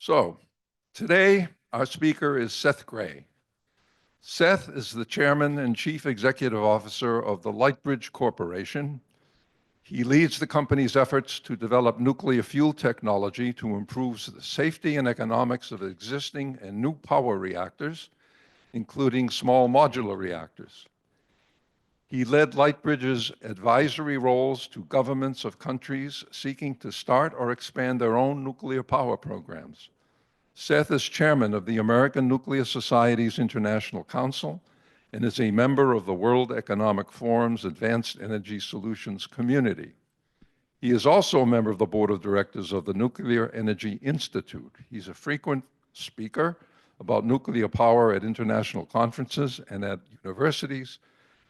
So, today our speaker is Seth Grae. Seth is the chairman and chief executive officer of the Lightbridge Corporation. He leads the company's efforts to develop nuclear fuel technology to improve the safety and economics of existing and new power reactors, including small modular reactors. He led Lightbridge's advisory roles to governments of countries seeking to start or expand their own nuclear power programs. Seth is chairman of the American Nuclear Society's International Council and is a member of the World Economic Forum's Advanced Energy Solutions Community. He is also a member of the board of directors of the Nuclear Energy Institute. He's a frequent speaker about nuclear power at international conferences and at universities,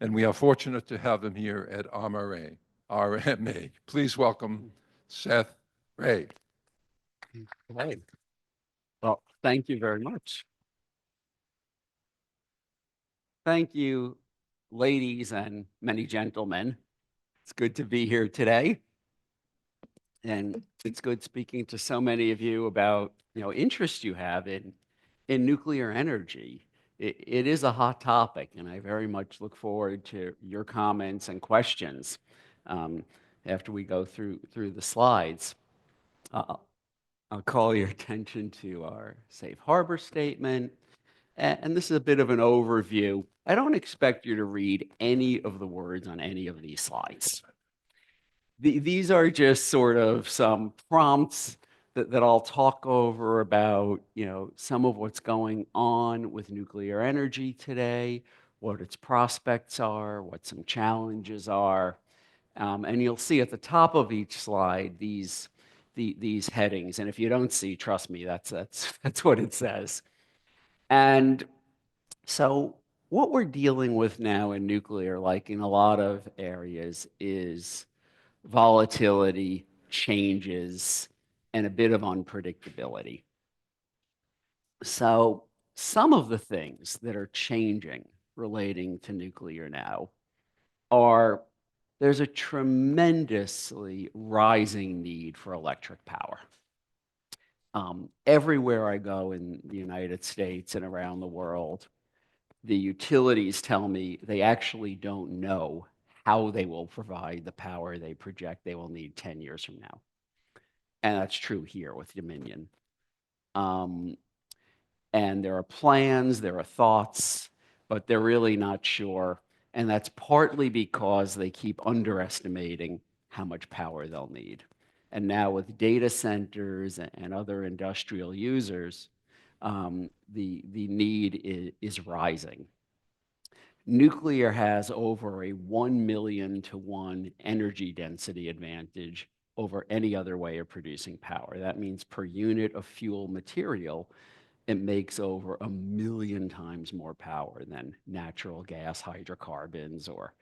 and we are fortunate to have him here at RMA. Please welcome Seth Grae. Right. Well, thank you very much. Thank you, ladies and many gentlemen. It's good to be here today. And it's good speaking to so many of you about, interest you have in nuclear energy. It is a hot topic, and I very much look forward to your comments and questions after we go through the slides. I'll call your attention to our safe harbor statement. And this is a bit of an overview. I don't expect you to read any of the words on any of these slides. These are just sort of some prompts that I'll talk over about, some of what's going on with nuclear energy today, what its prospects are, what some challenges are. And you'll see at the top of each slide these headings. And if you don't see, trust me, that's what it says. And so what we're dealing with now in nuclear, like in a lot of areas, is volatility, changes, and a bit of unpredictability. So some of the things that are changing relating to nuclear now are there's a tremendously rising need for electric power. Everywhere I go in the United States and around the world, the utilities tell me they actually don't know how they will provide the power they project they will need 10 years from now. And that's true here with Dominion. And there are plans, there are thoughts, but they're really not sure. And that's partly because they keep underestimating how much power they'll need. And now with data centers and other industrial users, the need is rising. Nuclear has over a 1,000,000 to 1 energy density advantage over any other way of producing power. That means per unit of fuel material, it makes over 1,000,000 times more power than natural gas, hydrocarbons, or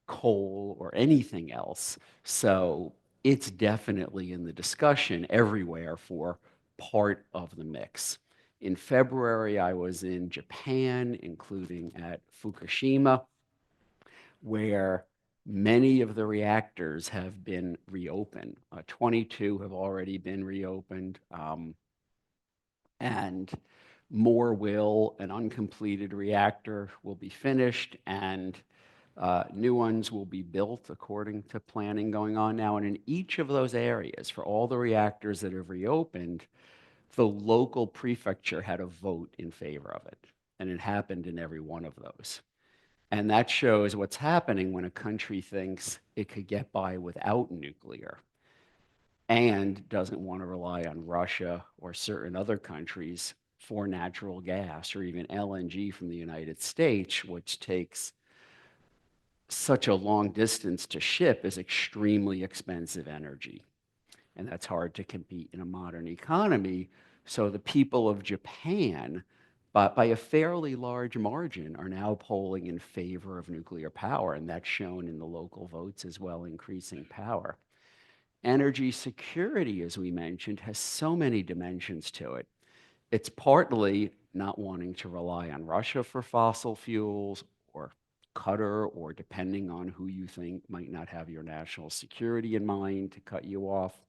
coal, or anything else. So it's definitely in the discussion everywhere for part of the mix. In February, I was in Japan, including at Fukushima, where many of the reactors have been reopened. 22 have already been reopened, and more will. An uncompleted reactor will be finished, and new ones will be built according to planning going on now. And in each of those areas, for all the reactors that have reopened, the local prefecture had a vote in favor of it. And it happened in every one of those. And that shows what's happening when a country thinks it could get by without nuclear and doesn't want to rely on Russia or certain other countries for natural gas or even LNG from the United States, which takes such a long distance to ship, is extremely expensive energy. And that's hard to compete in a modern economy. So the people of Japan, by a fairly large margin, are now polling in favor of nuclear power, and that's shown in the local votes as well, increasing power. Energy security, as we mentioned, has so many dimensions to it. It's partly not wanting to rely on Russia for fossil fuels, or Qatar, or depending on who you think might not have your national security in mind to cut you off.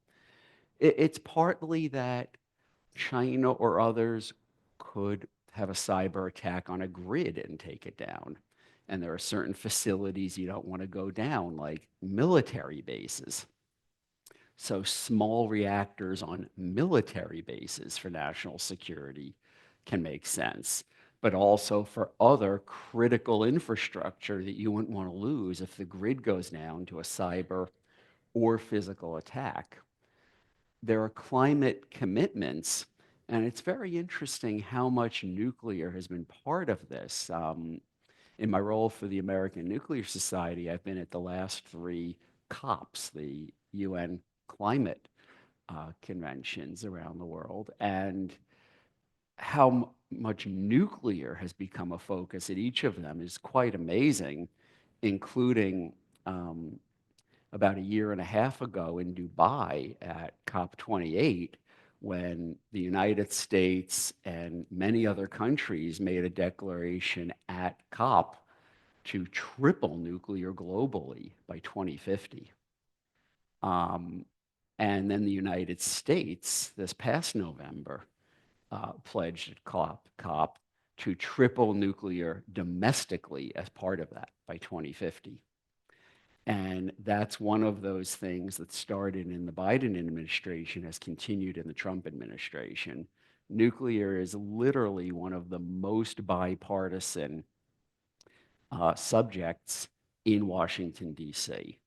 It's partly that China or others could have a cyber attack on a grid and take it down. And there are certain facilities you don't want to go down, like military bases. So small reactors on military bases for national security can make sense, but also for other critical infrastructure that you wouldn't want to lose if the grid goes down to a cyber or physical attack. There are climate commitments, and it's very interesting how much nuclear has been part of this. In my role for the American Nuclear Society, I've been at the last three COPs, the UN climate conventions around the world, and how much nuclear has become a focus at each of them is quite amazing, including about a year and a half ago in Dubai at COP28, when the United States and many other countries made a declaration at COP to triple nuclear globally by 2050. And then the United States, this past November, pledged at COP to triple nuclear domestically as part of that by 2050. And that's one of those things that started in the Biden administration, has continued in the Trump administration. Nuclear is literally one of the most bipartisan subjects in Washington, D.C.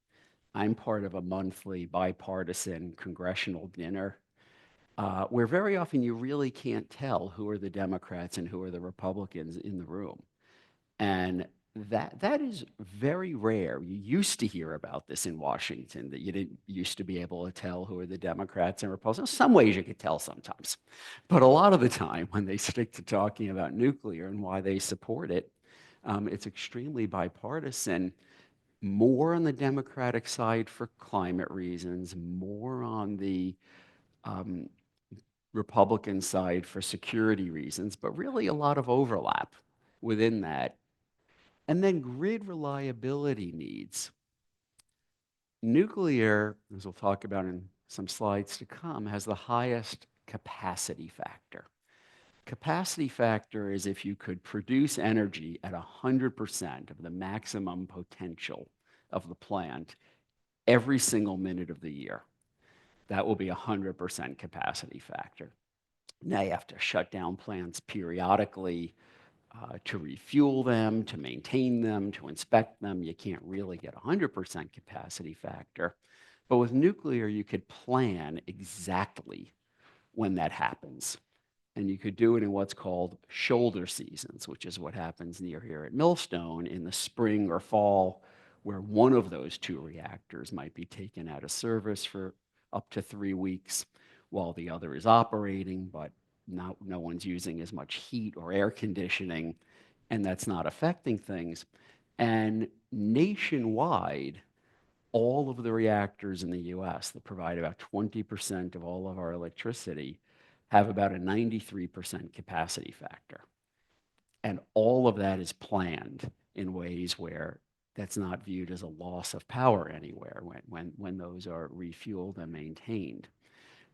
I'm part of a monthly bipartisan congressional dinner where very often you really can't tell who are the Democrats and who are the Republicans in the room. And that is very rare. You used to hear about this in Washington, that you didn't used to be able to tell who are the Democrats and Republicans. In some ways you could tell sometimes. But a lot of the time when they stick to talking about nuclear and why they support it, it's extremely bipartisan, more on the Democratic side for climate reasons, more on the Republican side for security reasons, but really a lot of overlap within that. And then grid reliability needs. Nuclear, as we'll talk about in some slides to come, has the highest capacity factor. Capacity factor is if you could produce energy at 100% of the maximum potential of the plant every single minute of the year. That will be 100% capacity factor. Now you have to shut down plants periodically to refuel them, to maintain them, to inspect them. You can't really get 100% capacity factor. But with nuclear, you could plan exactly when that happens. And you could do it in what's called shoulder seasons, which is what happens near here at Millstone in the spring or fall, where one of those two reactors might be taken out of service for up to 3 weeks while the other is operating, but no one's using as much heat or air conditioning, and that's not affecting things. And nationwide, all of the reactors in the US that provide about 20% of all of our electricity have about a 93% capacity factor. And all of that is planned in ways where that's not viewed as a loss of power anywhere when those are refueled and maintained.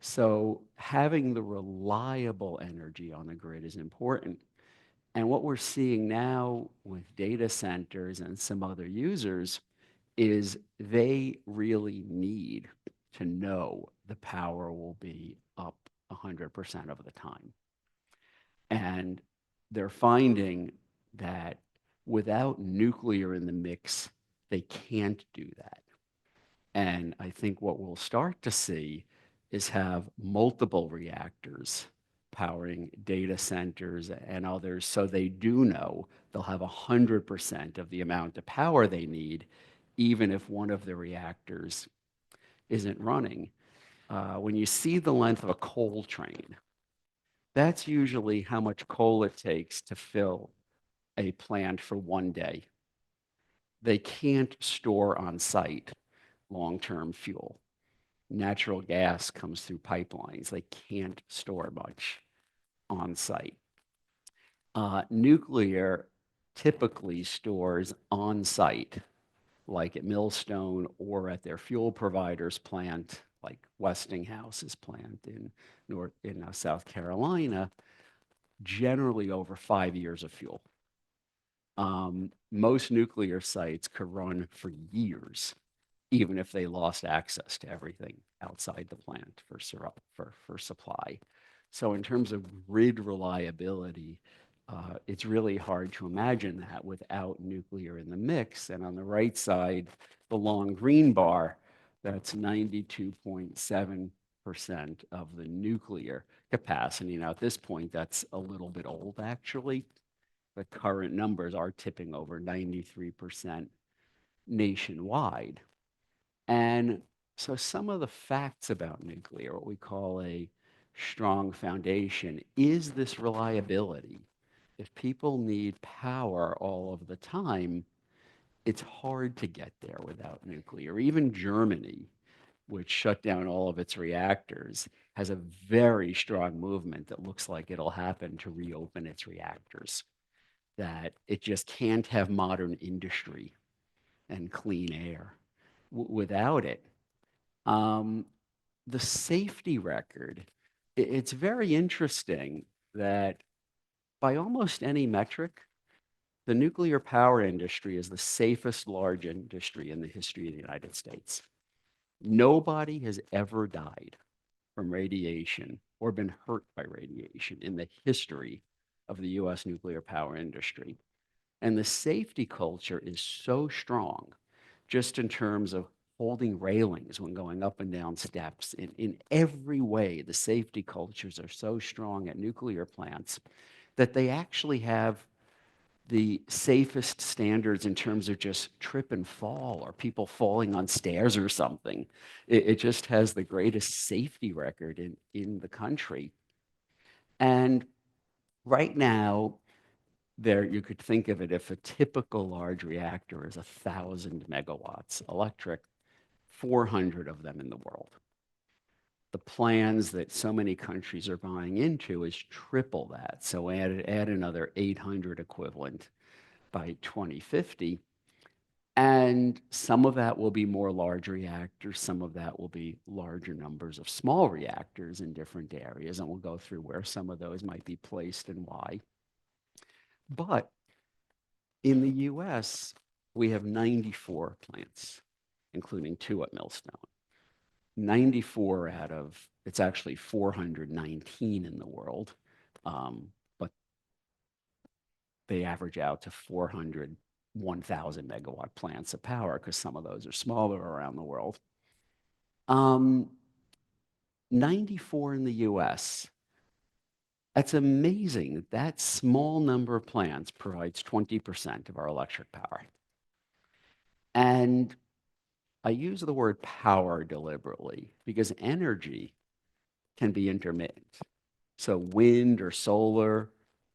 So having the reliable energy on the grid is important. And what we're seeing now with data centers and some other users is they really need to know the power will be up 100% of the time. And they're finding that without nuclear in the mix, they can't do that. And I think what we'll start to see is have multiple reactors powering data centers and others, so they do know they'll have 100% of the amount of power they need, even if one of the reactors isn't running. When you see the length of a coal train, that's usually how much coal it takes to fill a plant for 1 day. They can't store on site long-term fuel. Natural gas comes through pipelines. They can't store much on site. Nuclear typically stores on site, like at Millstone or at their fuel provider's plant, like Westinghouse's plant in South Carolina, generally over 5 years of fuel. Most nuclear sites could run for years, even if they lost access to everything outside the plant for supply. So in terms of grid reliability, it's really hard to imagine that without nuclear in the mix. And on the right side, the long green bar, that's 92.7% of the nuclear capacity. Now, at this point, that's a little bit old, actually. The current numbers are tipping over 93% nationwide. And so some of the facts about nuclear, what we call a strong foundation, is this reliability. If people need power all of the time, it's hard to get there without nuclear. Even Germany, which shut down all of its reactors, has a very strong movement that looks like it'll happen to reopen its reactors, that it just can't have modern industry and clean air without it. The safety record, it's very interesting that by almost any metric, the nuclear power industry is the safest large industry in the history of the United States. Nobody has ever died from radiation or been hurt by radiation in the history of the US nuclear power industry. And the safety culture is so strong, just in terms of holding railings when going up and down steps. In every way, the safety cultures are so strong at nuclear plants that they actually have the safest standards in terms of just trip and fall or people falling on stairs or something. It just has the greatest safety record in the country. And right now, you could think of it, if a typical large reactor is 1,000 megawatts electric, 400 of them in the world. The plans that so many countries are buying into is triple that. So add another 800 equivalent by 2050. And some of that will be more large reactors. Some of that will be larger numbers of small reactors in different areas. And we'll go through where some of those might be placed and why. But in the US, we have 94 plants, including 2 at Millstone. 94 out of, it's actually 419 in the world, but they average out to 400, 1,000 megawatt plants of power, because some of those are smaller around the world. 94 in the US. That's amazing. That small number of plants provides 20% of our electric power. And I use the word power deliberately because energy can be intermittent. So wind or solar,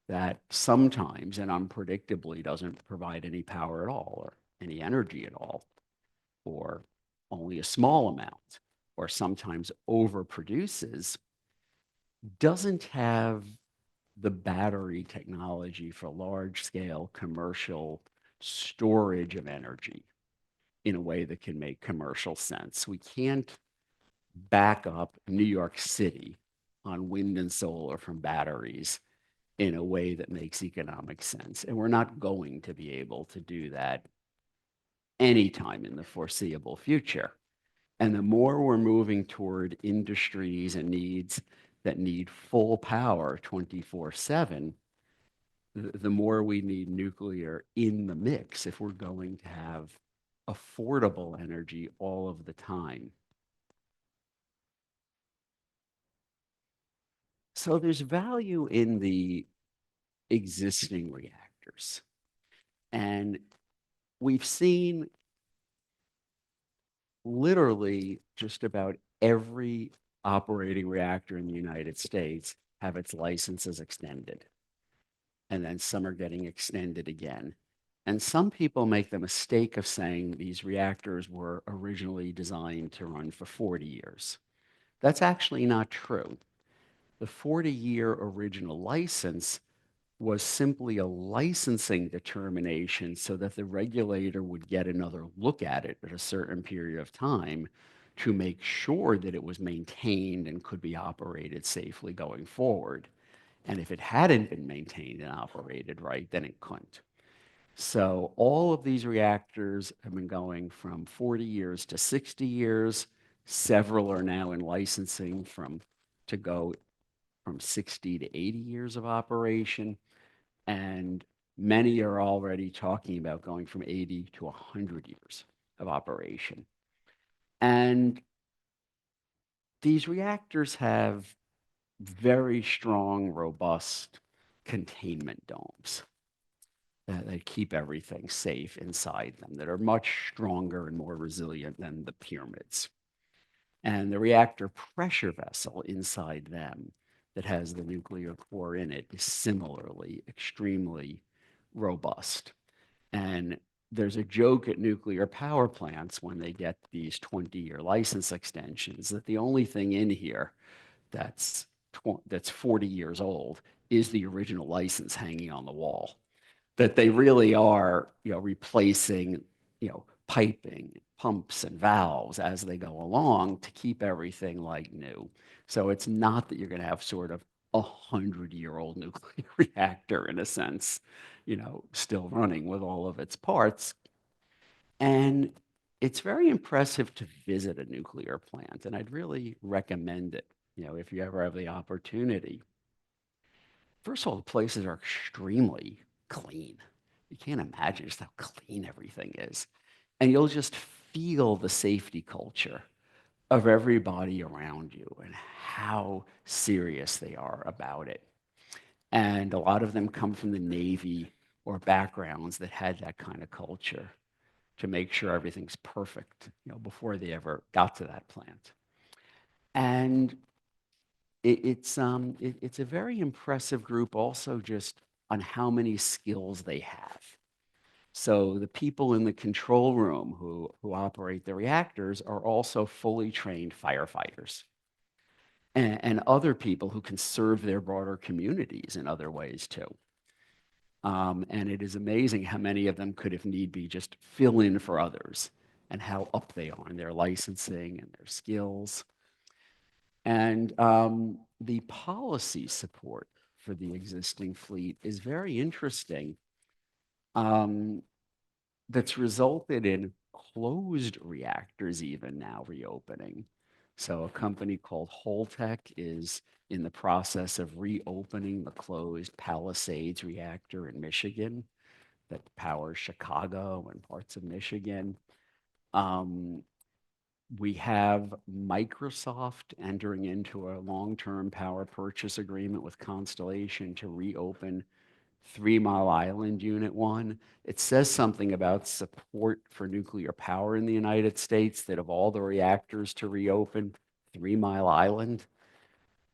that sometimes and unpredictably doesn't provide any power at all or any energy at all, or only a small amount, or sometimes overproduces, doesn't have the battery technology for large-scale commercial storage of energy in a way that can make commercial sense. We can't back up New York City on wind and solar from batteries in a way that makes economic sense. And we're not going to be able to do that anytime in the foreseeable future. And the more we're moving toward industries and needs that need full power 24/7, the more we need nuclear in the mix if we're going to have affordable energy all of the time. So there's value in the existing reactors. And we've seen literally just about every operating reactor in the United States have its licenses extended. And then some are getting extended again. And some people make the mistake of saying these reactors were originally designed to run for 40 years. That's actually not true. The 40-year original license was simply a licensing determination so that the regulator would get another look at it at a certain period of time to make sure that it was maintained and could be operated safely going forward. And if it hadn't been maintained and operated right, then it couldn't. So all of these reactors have been going from 40 years to 60 years. Several are now in licensing to go from 60 to 80 years of operation. And many are already talking about going from 80 to 100 years of operation. And these reactors have very strong, robust containment domes that keep everything safe inside them, that are much stronger and more resilient than the pyramids. And the reactor pressure vessel inside them that has the nuclear core in it is similarly extremely robust. And there's a joke at nuclear power plants when they get these 20-year license extensions that the only thing in here that's 40 years old is the original license hanging on the wall. That they really are, replacing, piping, pumps, and valves as they go along to keep everything like new. So it's not that you're going to have sort of 100-year-old nuclear reactor in a sense, still running with all of its parts. And it's very impressive to visit a nuclear plant, and I'd really recommend it, if you ever have the opportunity. First of all, the places are extremely clean. You can't imagine just how clean everything is. And you'll just feel the safety culture of everybody around you and how serious they are about it. And a lot of them come from the Navy or backgrounds that had that kind of culture to make sure everything's perfect, before they ever got to that plant. And it's a very impressive group also just on how many skills they have. So the people in the control room who operate the reactors are also fully trained firefighters and other people who can serve their broader communities in other ways too. And it is amazing how many of them could, if need be, just fill in for others and how up they are in their licensing and their skills. And the policy support for the existing fleet is very interesting. That's resulted in closed reactors even now reopening. So a company called Holtec is in the process of reopening the closed Palisades reactor in Michigan that powers Chicago and parts of Michigan. We have Microsoft entering into a long-term power purchase agreement with Constellation to reopen 3 Mile Island Unit 1. It says something about support for nuclear power in the United States, that of all the reactors to reopen, 3 Mile Island,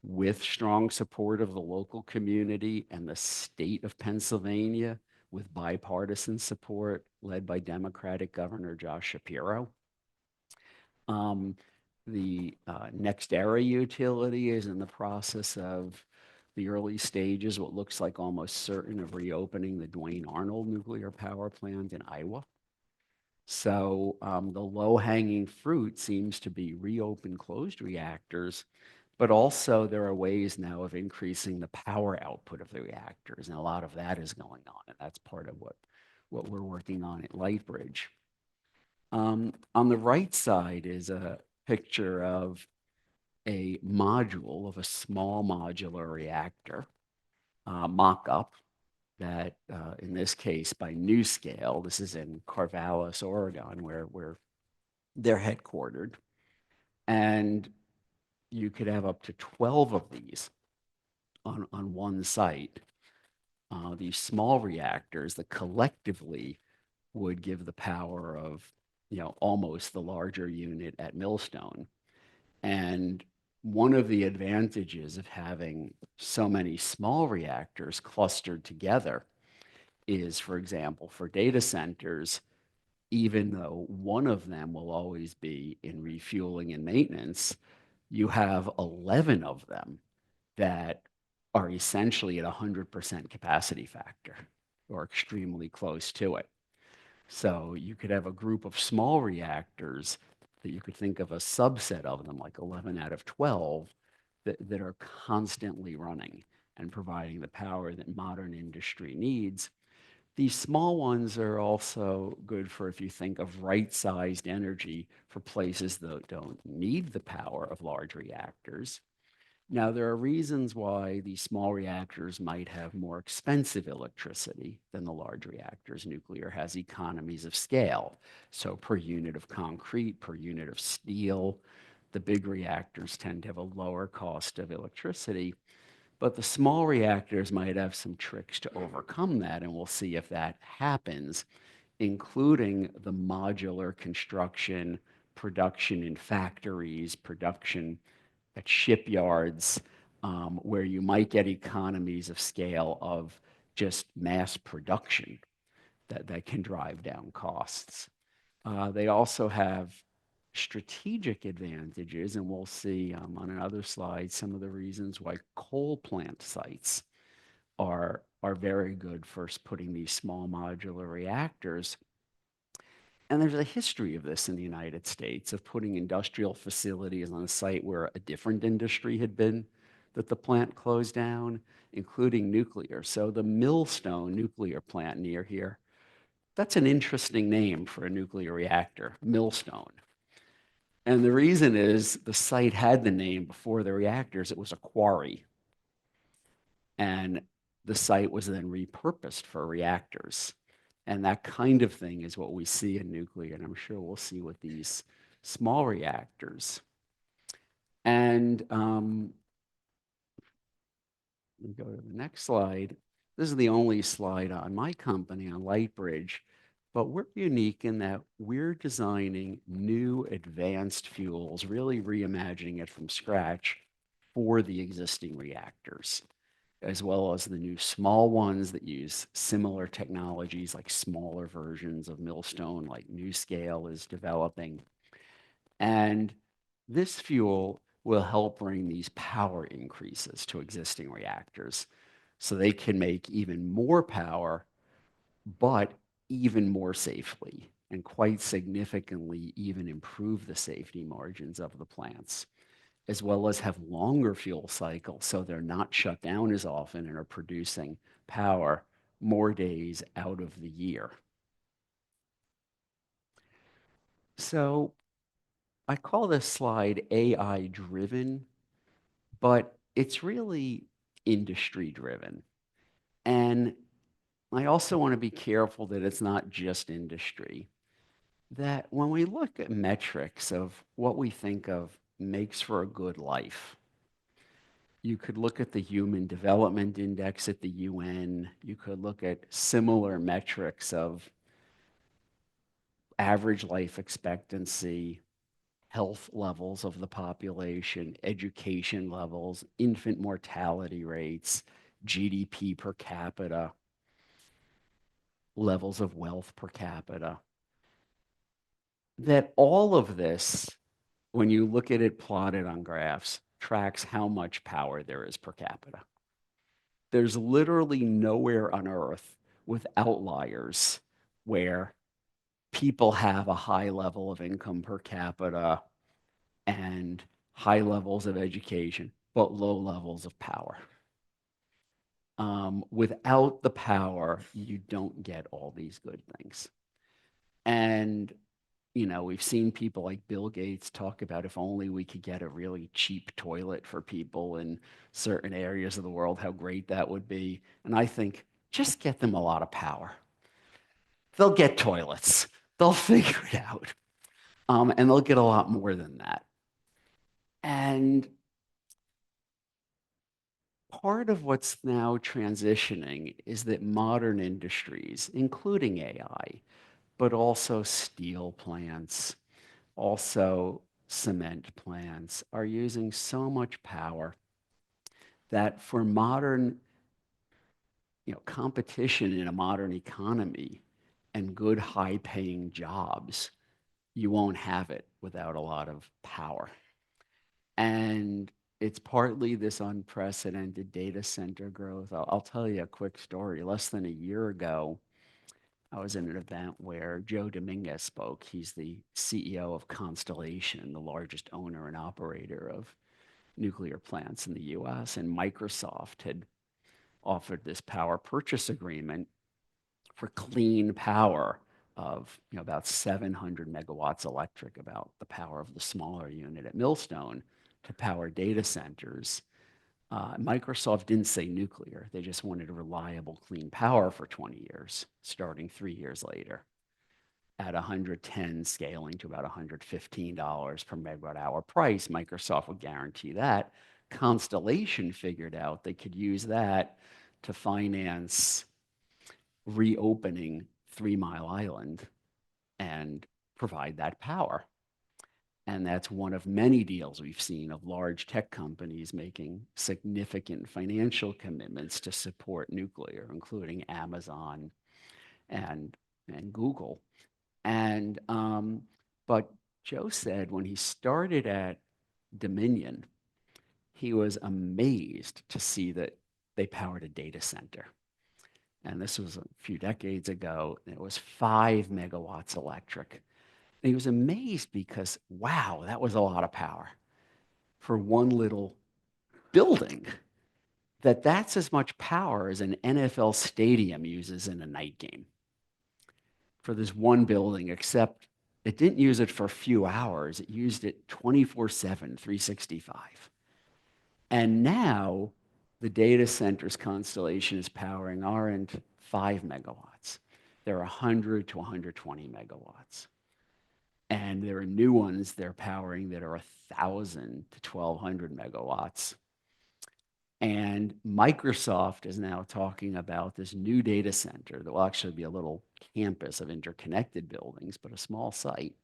with strong support of the local community and the state of Pennsylvania, with bipartisan support led by Democratic Governor Josh Shapiro. The NextEra utility is in the process of the early stages, what looks like almost certain, of reopening the Duane Arnold nuclear power plant in Iowa. So the low-hanging fruit seems to be reopen closed reactors, but also there are ways now of increasing the power output of the reactors, and a lot of that is going on, and that's part of what we're working on at Lightbridge. On the right side is a picture of a module of a small modular reactor, mock-up, that in this case by NuScale, this is in Corvallis, Oregon, where they're headquartered. And you could have up to 12 of these on one site. These small reactors that collectively would give the power of, almost the larger unit at Millstone. And one of the advantages of having so many small reactors clustered together is, for example, for data centers, even though one of them will always be in refueling and maintenance, you have 11 of them that are essentially at 100% capacity factor or extremely close to it. So you could have a group of small reactors that you could think of a subset of them, like 11 out of 12, that are constantly running and providing the power that modern industry needs. These small ones are also good for if you think of right-sized energy for places that don't need the power of large reactors. Now, there are reasons why these small reactors might have more expensive electricity than the large reactors. Nuclear has economies of scale. So per unit of concrete, per unit of steel, the big reactors tend to have a lower cost of electricity. But the small reactors might have some tricks to overcome that, and we'll see if that happens, including the modular construction, production in factories, production at shipyards, where you might get economies of scale of just mass production that can drive down costs. They also have strategic advantages, and we'll see on another slide some of the reasons why coal plant sites are very good for putting these small modular reactors. And there's a history of this in the United States, of putting industrial facilities on a site where a different industry had been that the plant closed down, including nuclear. So the Millstone nuclear plant near here, that's an interesting name for a nuclear reactor, Millstone. And the reason is the site had the name before the reactors. It was a quarry. And the site was then repurposed for reactors. And that kind of thing is what we see in nuclear, and I'm sure we'll see with these small reactors. And let me go to the next slide. This is the only slide on my company, on Lightbridge, but we're unique in that we're designing new advanced fuels, really reimagining it from scratch for the existing reactors, as well as the new small ones that use similar technologies, like smaller versions of Millstone, like NuScale is developing. And this fuel will help bring these power increases to existing reactors so they can make even more power, but even more safely, and quite significantly even improve the safety margins of the plants, as well as have longer fuel cycles so they're not shut down as often and are producing power more days out of the year. So I call this slide AI driven, but it's really industry driven. And I also want to be careful that it's not just industry. That when we look at metrics of what we think of makes for a good life, you could look at the Human Development Index at the UN. You could look at similar metrics of average life expectancy, health levels of the population, education levels, infant mortality rates, GDP per capita, levels of wealth per capita. That all of this, when you look at it plotted on graphs, tracks how much power there is per capita. There's literally nowhere on earth with outliers where people have a high level of income per capita and high levels of education, but low levels of power. Without the power, you don't get all these good things. And we've seen people like Bill Gates talk about if only we could get a really cheap toilet for people in certain areas of the world, how great that would be. And I think just get them a lot of power. They'll get toilets. They'll figure it out. And they'll get a lot more than that. And part of what's now transitioning is that modern industries, including AI, but also steel plants, also cement plants, are using so much power that for modern competition in a modern economy and good high-paying jobs, you won't have it without a lot of power. And it's partly this unprecedented data center growth. I'll tell you a quick story. Less than a year ago, I was in an event where Joe Dominguez spoke. He's the CEO of Constellation, the largest owner and operator of nuclear plants in the US. And Microsoft had offered this power purchase agreement for clean power of about 700 megawatts electric, about the power of the smaller unit at Millstone, to power data centers. Microsoft didn't say nuclear. They just wanted reliable, clean power for 20 years, starting 3 years later at 110, scaling to about $115 per megawatt hour price. Microsoft would guarantee that. Constellation figured out they could use that to finance reopening 3 Mile Island and provide that power. And that's one of many deals we've seen of large tech companies making significant financial commitments to support nuclear, including Amazon and, and Google. And but Joe said when he started at Dominion, he was amazed to see that they powered a data center. And this was a few decades ago. And it was 5 megawatts electric. And he was amazed because, wow, that was a lot of power for one little building. That's as much power as an NFL stadium uses in a night game for this one building, except it didn't use it for a few hours. It used it 24/7, 365. And now the data centers Constellation is powering aren't 5 megawatts. They're 100 to 120 megawatts. And there are new ones they're powering that are 1,000 to 1,200 megawatts. And Microsoft is now talking about this new data center that will actually be a little campus of interconnected buildings, but a small site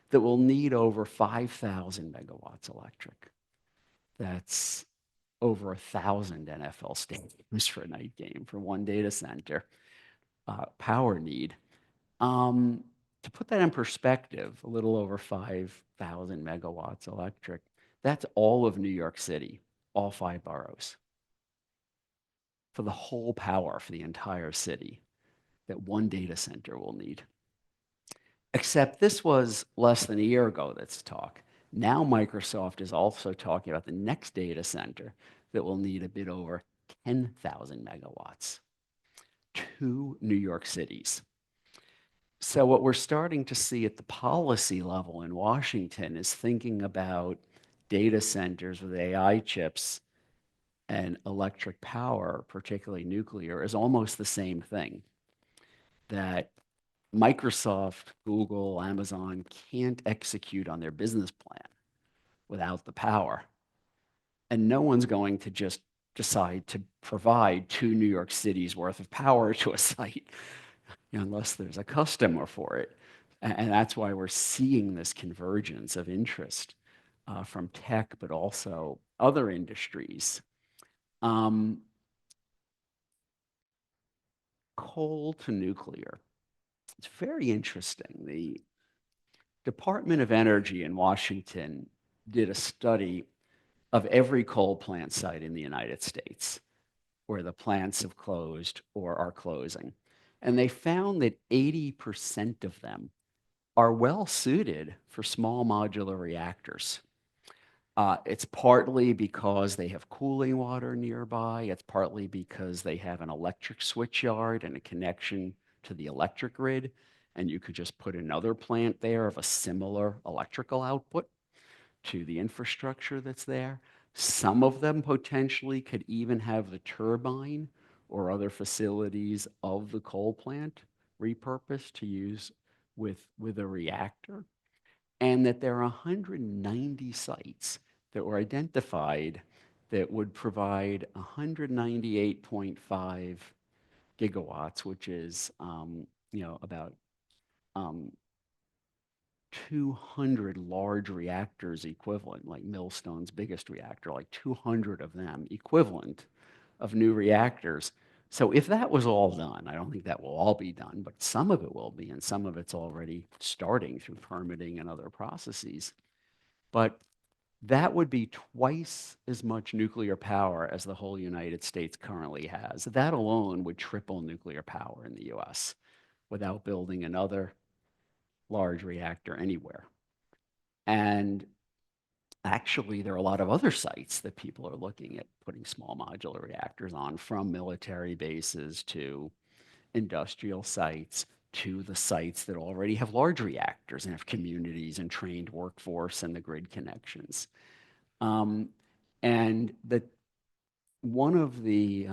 that will need over 5,000 megawatts electric. That's over 1,000 NFL stadiums for a night game for one data center power need. To put that in perspective, a little over 5,000 megawatts electric, that's all of New York City, all 5 boroughs, for the whole power for the entire city that one data center will need. Except this was less than a year ago, that's talk. Now Microsoft is also talking about the next data center that will need a bit over 10,000 megawatts, 2 New York cities. So what we're starting to see at the policy level in Washington is thinking about data centers with AI chips and electric power, particularly nuclear, is almost the same thing. That Microsoft, Google, Amazon can't execute on their business plan without the power. And no one's going to just decide to provide 2 New York Cities worth of power to a site unless there's a customer for it. And that's why we're seeing this convergence of interest from tech, but also other industries. Coal to nuclear. It's very interesting. The Department of Energy in Washington did a study of every coal plant site in the United States where the plants have closed or are closing. And they found that 80% of them are well suited for small modular reactors. It's partly because they have cooling water nearby. It's partly because they have an electric switch yard and a connection to the electric grid. And you could just put another plant there of a similar electrical output to the infrastructure that's there. Some of them potentially could even have the turbine or other facilities of the coal plant repurposed to use with a reactor. And that there are 190 sites that were identified that would provide 198.5 gigawatts, which is about 200 large reactors equivalent, like Millstone's biggest reactor, like 200 of them equivalent of new reactors. So if that was all done, I don't think that will all be done, but some of it will be, and some of it's already starting through permitting and other processes. But that would be twice as much nuclear power as the whole United States currently has. That alone would triple nuclear power in the US. without building another large reactor anywhere. And actually, there are a lot of other sites that people are looking at putting small modular reactors on, from military bases to industrial sites to the sites that already have large reactors and have communities and trained workforce and the grid connections. And that one of the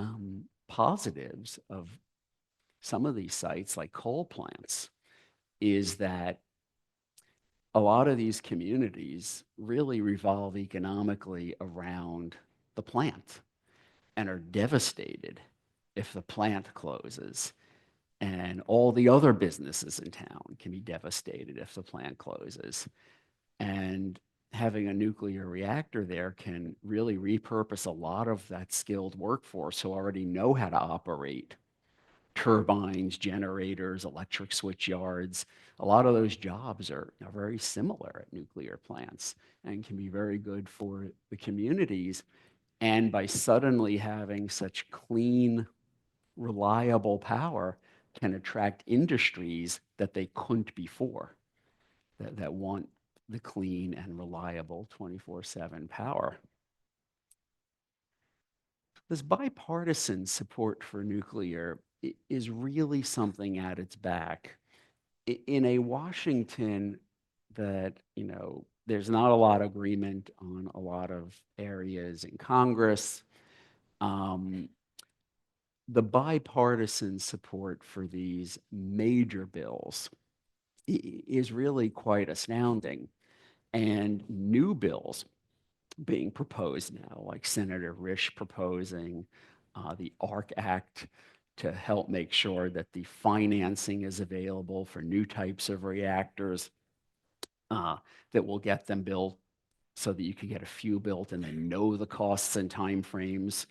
positives of some of these sites, like coal plants, is that a lot of these communities really revolve economically around the plant and are devastated if the plant closes. And all the other businesses in town can be devastated if the plant closes. And having a nuclear reactor there can really repurpose a lot of that skilled workforce who already know how to operate turbines, generators, electric switch yards. A lot of those jobs are very similar at nuclear plants and can be very good for the communities. And by suddenly having such clean, reliable power, can attract industries that they couldn't before, that want the clean and reliable 24/7 power. This bipartisan support for nuclear is really something at its back. In a Washington that, there's not a lot of agreement on a lot of areas in Congress, um, the bipartisan support for these major bills is really quite astounding. And new bills being proposed now, like Senator Risch proposing the ARC Act to help make sure that the financing is available for new types of reactors, that will get them built so that you can get a few built and then know the costs and timeframes,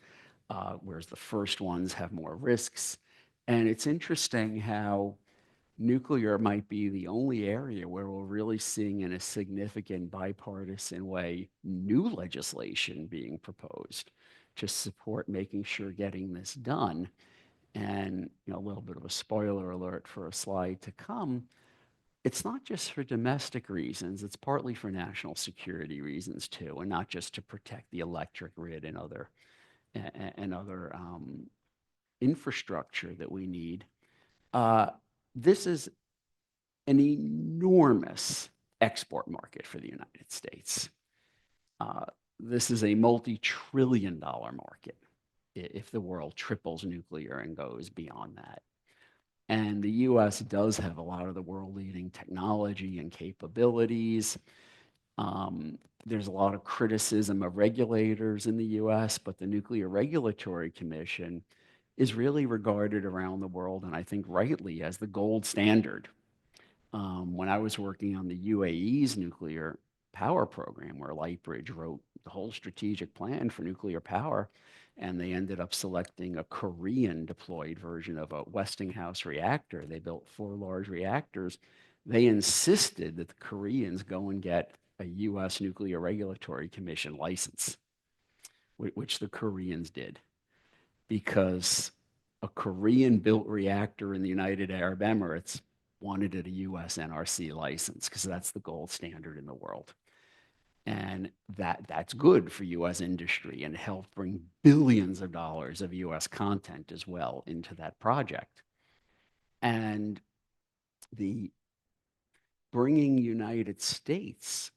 whereas the first ones have more risks. And it's interesting how nuclear might be the only area where we're really seeing, in a significant bipartisan way, new legislation being proposed to support making sure getting this done. And a little bit of a spoiler alert for a slide to come, it's not just for domestic reasons, it's partly for national security reasons too, and not just to protect the electric grid and other infrastructure that we need. This is an enormous export market for the United States. This is a multi-trillion-dollar market if the world triples nuclear and goes beyond that. And the US does have a lot of the world-leading technology and capabilities. There's a lot of criticism of regulators in the US, but the Nuclear Regulatory Commission is really regarded around the world, and I think rightly, as the gold standard. When I was working on the UAE's nuclear power program, where Lightbridge wrote the whole strategic plan for nuclear power, and they ended up selecting a Korean deployed version of a Westinghouse reactor. They built 4 large reactors. They insisted that the Koreans go and get a US Nuclear Regulatory Commission license, which the Koreans did, because a Korean-built reactor in the United Arab Emirates wanted a US NRC license, because that's the gold standard in the world. And that's good for US industry, and helped bring billions of dollars of US content as well into that project. And the bringing United States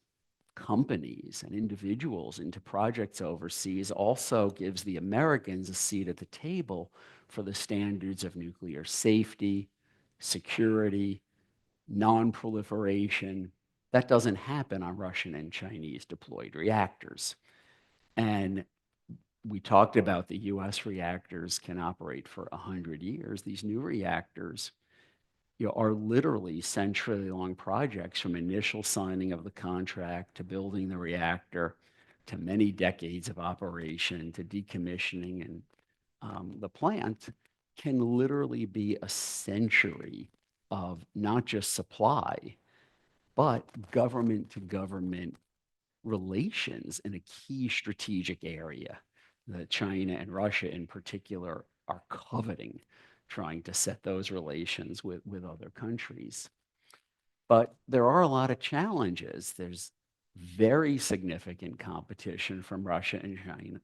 companies and individuals into projects overseas also gives the Americans a seat at the table for the standards of nuclear safety, security, non-proliferation. That doesn't happen on Russian and Chinese deployed reactors. And we talked about the US reactors can operate for 100 years. These new reactors are literally century-long projects, from initial signing of the contract to building the reactor to many decades of operation to decommissioning, and the plant can literally be a century of not just supply, but government to government relations in a key strategic area that China and Russia in particular are coveting trying to set those relations with other countries. But there are a lot of challenges. There's very significant competition from Russia and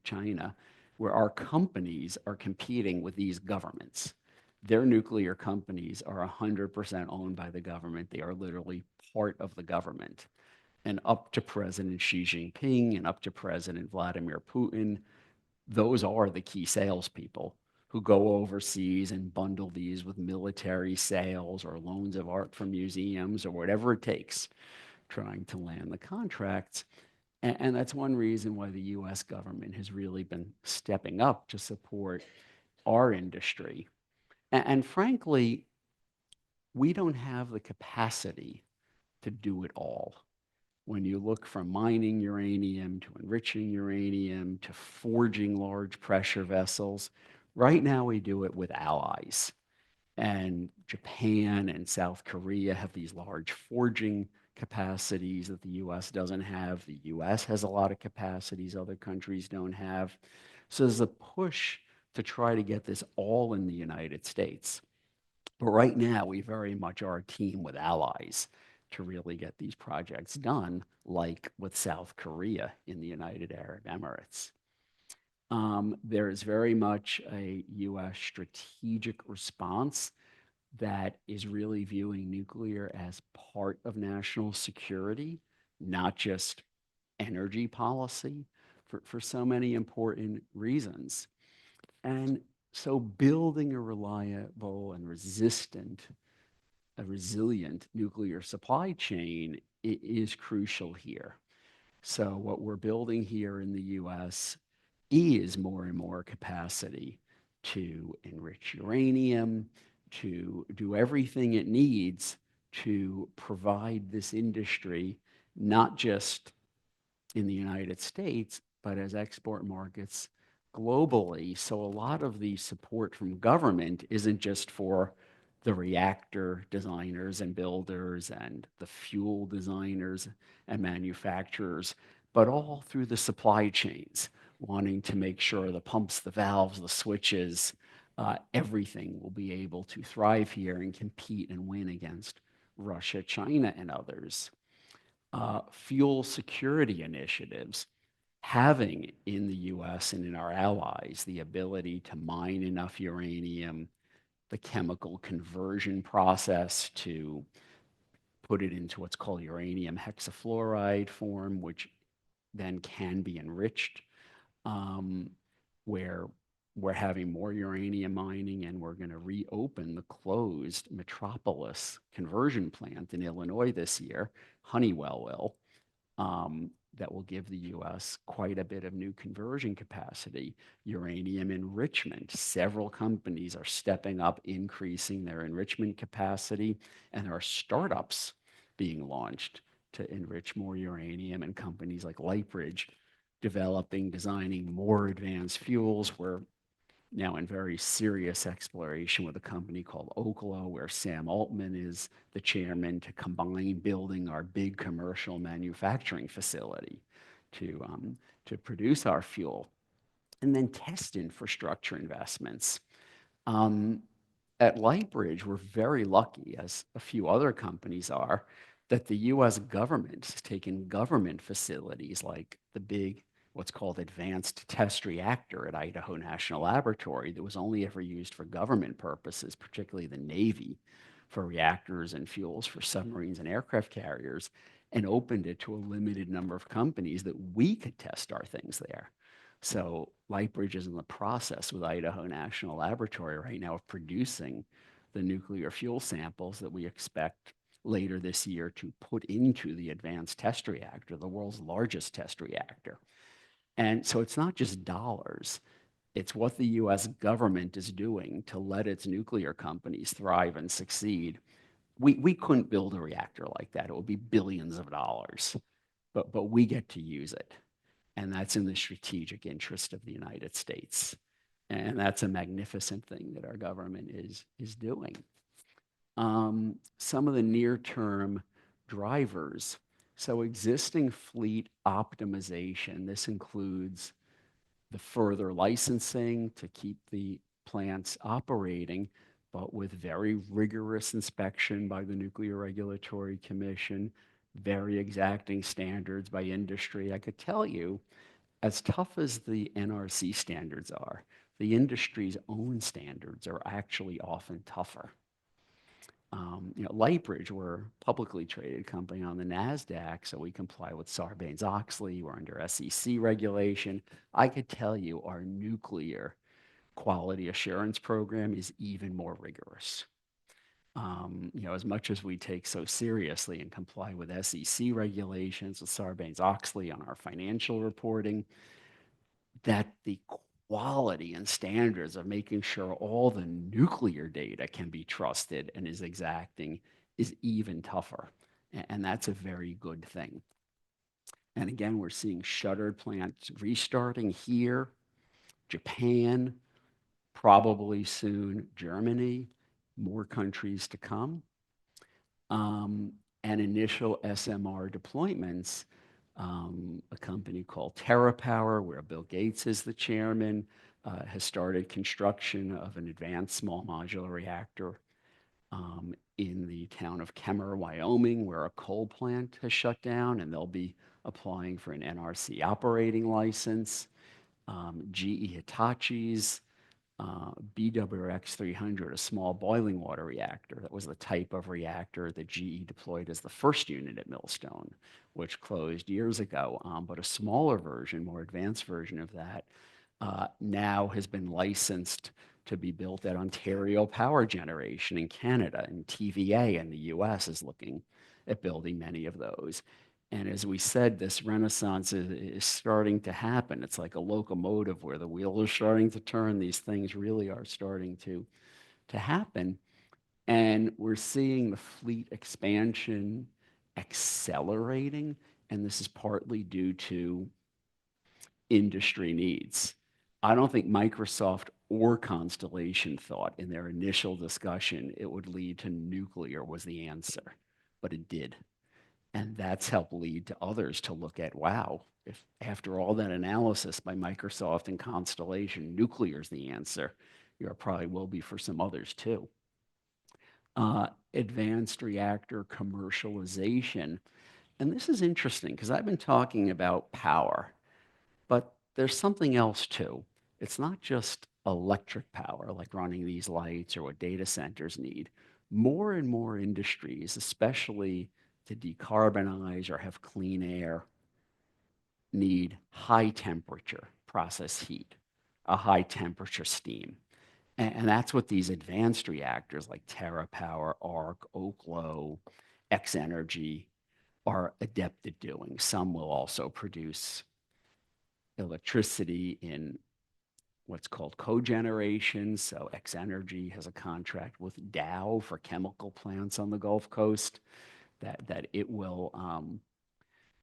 China, where our companies are competing with these governments. Their nuclear companies are 100% owned by the government. They are literally part of the government. And up to President Xi Jinping and up to President Vladimir Putin, those are the key salespeople who go overseas and bundle these with military sales or loans of art from museums or whatever it takes, trying to land the contracts. And that's one reason why the US government has really been stepping up to support our industry. And frankly, we don't have the capacity to do it all. When you look from mining uranium to enriching uranium to forging large pressure vessels, right now we do it with allies. And Japan and South Korea have these large forging capacities that the US doesn't have. The US has a lot of capacities other countries don't have. So there's a push to try to get this all in the United States. But right now, we very much are a team with allies to really get these projects done, like with South Korea in the United Arab Emirates. There is very much a US strategic response that is really viewing nuclear as part of national security, not just energy policy, for so many important reasons. And so building a reliable and a resilient nuclear supply chain is crucial here. So what we're building here in the US is more and more capacity to enrich uranium, to do everything it needs to provide this industry, not just in the United States, but as export markets globally. So a lot of the support from government isn't just for the reactor designers and builders and the fuel designers and manufacturers, but all through the supply chains, wanting to make sure the pumps, the valves, the switches, everything will be able to thrive here and compete and win against Russia, China, and others. Fuel security initiatives, having in the US and in our allies the ability to mine enough uranium, the chemical conversion process to put it into what's called uranium hexafluoride form, which then can be enriched, where we're having more uranium mining and we're going to reopen the closed Metropolis conversion plant in Illinois this year. Honeywell will. That will give the US quite a bit of new conversion capacity. Uranium enrichment, several companies are stepping up, increasing their enrichment capacity, and there are startups being launched to enrich more uranium, and companies like Lightbridge developing, designing more advanced fuels. We're now in very serious exploration with a company called Oklo, where Sam Altman is the chairman, to combine building our big commercial manufacturing facility to produce our fuel. And then test infrastructure investments. At Lightbridge, we're very lucky, as a few other companies are, that the US government has taken government facilities like the big what's called advanced test reactor at Idaho National Laboratory that was only ever used for government purposes, particularly the Navy, for reactors and fuels for submarines and aircraft carriers, and opened it to a limited number of companies that we could test our things there. So Lightbridge is in the process with Idaho National Laboratory right now of producing the nuclear fuel samples that we expect later this year to put into the advanced test reactor, the world's largest test reactor. And so it's not just dollars, it's what the US government is doing to let its nuclear companies thrive and succeed. We couldn't build a reactor like that. It would be billions of dollars, but we get to use it. And that's in the strategic interest of the United States. And that's a magnificent thing that our government is doing. Some of the near-term drivers. So existing fleet optimization, this includes the further licensing to keep the plants operating, but with very rigorous inspection by the Nuclear Regulatory Commission, very exacting standards by industry. I could tell you, as tough as the NRC standards are, the industry's own standards are actually often tougher. Lightbridge, we're a publicly traded company on the NASDAQ, so we comply with Sarbanes-Oxley. We're under SEC regulation. I could tell you our nuclear quality assurance program is even more rigorous. As much as we take so seriously and comply with SEC regulations, with Sarbanes-Oxley on our financial reporting, that the quality and standards of making sure all the nuclear data can be trusted and is exacting is even tougher. And that's a very good thing. And again, we're seeing shuttered plants restarting here, Japan, probably soon Germany, more countries to come. And initial SMR deployments, a company called TerraPower, where Bill Gates is the chairman, has started construction of an advanced small modular reactor in the town of Kemmer, Wyoming, where a coal plant has shut down, and they'll be applying for an NRC operating license. GE Hitachi's BWRX-300, a small boiling water reactor. That was the type of reactor that GE deployed as the first unit at Millstone, which closed years ago. But a smaller version, more advanced version of that, now has been licensed to be built at Ontario Power Generation in Canada, and TVA in the US is looking at building many of those. And as we said, this renaissance is starting to happen. It's like a locomotive where the wheels are starting to turn. These things really are starting to happen. And we're seeing the fleet expansion accelerating. And this is partly due to industry needs. I don't think Microsoft or Constellation thought in their initial discussion it would lead to nuclear was the answer, but it did. And that's helped lead to others to look at, wow, if after all that analysis by Microsoft and Constellation, nuclear is the answer, there probably will be for some others too. Advanced reactor commercialization. And this is interesting because I've been talking about power, but there's something else too. It's not just electric power, like running these lights or what data centers need. More and more industries, especially to decarbonize or have clean air, need high temperature process heat, a high temperature steam. And that's what these advanced reactors like TerraPower, ARC, Oklo, X Energy are adept at doing. Some will also produce electricity in what's called cogeneration. So X Energy has a contract with Dow for chemical plants on the Gulf Coast that it will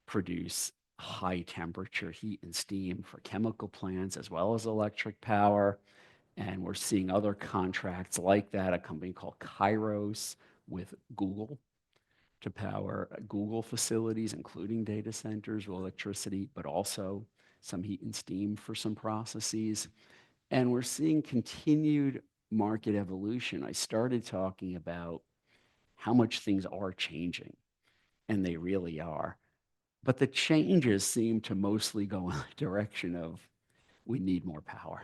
produce high temperature heat and steam for chemical plants as well as electric power. And we're seeing other contracts like that, a company called Kairos with Google to power Google facilities, including data centers with electricity, but also some heat and steam for some processes. And we're seeing continued market evolution. I started talking about how much things are changing, and they really are. But the changes seem to mostly go in the direction of we need more power,